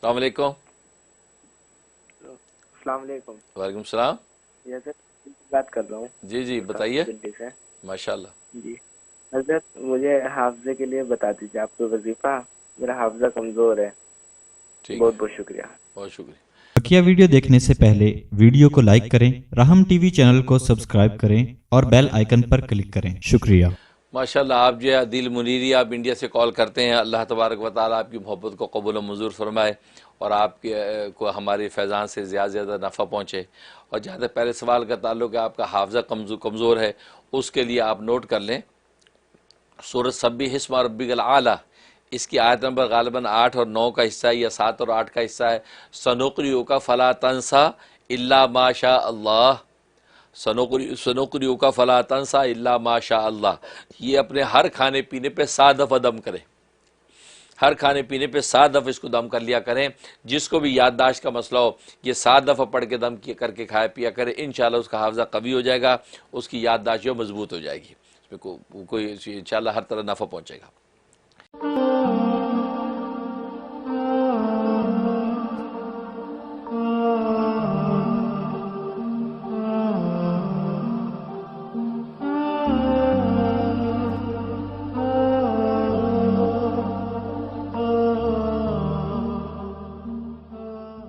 السلام علیکم۔ السلام علیکم۔ وعلیکم السلام۔ حضرت بات کر رہا ہوں۔ جی جی بتائیے۔ دلی سے۔ ماشاءاللہ۔ جی حضرت، مجھے حافظے کے لیے بتا دیجیے آپ کو وظیفہ، میرا حافظہ کمزور ہے۔ ٹھیک بہت ہے، بہت شکریہ۔ بہت شکریہ۔ بقیہ ویڈیو دیکھنے سے پہلے ویڈیو کو لائک کریں، رحم ٹی وی چینل کو سبسکرائب کریں اور بیل آئیکن پر کلک کریں۔ شکریہ۔ ماشاءاللہ، آپ جو ہے عدیل منیری، آپ انڈیا سے کال کرتے ہیں۔ اللہ تبارک و تعالیٰ آپ کی محبت کو قبول و منظور فرمائے اور آپ کے کو ہمارے فیضان سے زیادہ زیادہ نفع پہنچے۔ اور جہاں تک پہلے سوال کا تعلق ہے، آپ کا حافظہ کمزور ہے، اس کے لیے آپ نوٹ کر لیں سورۃ سبح اسم ربک الاعلیٰ، اس کی آیت نمبر غالباً 8 اور 9 کا حصہ ہے یا 7 اور 8 کا حصہ ہے۔ سنقرئک فلا تنسیٰ الا ما شاء اللہ، سنقرئک فلا تنسیٰ الا ما شاء اللہ۔ یہ اپنے ہر کھانے پینے پہ 7 دفعہ دم کریں، ہر کھانے پینے پہ 7 دفعہ اس کو دم کر لیا کریں۔ جس کو بھی یادداشت کا مسئلہ ہو، یہ 7 دفعہ پڑھ کے دم کر کے کھایا پیا کرے، انشاءاللہ اس کا حافظہ قوی ہو جائے گا، اس کی یادداشت جو مضبوط ہو جائے گی، اس میں کوئی انشاءاللہ ہر طرح نفع پہنچے گا۔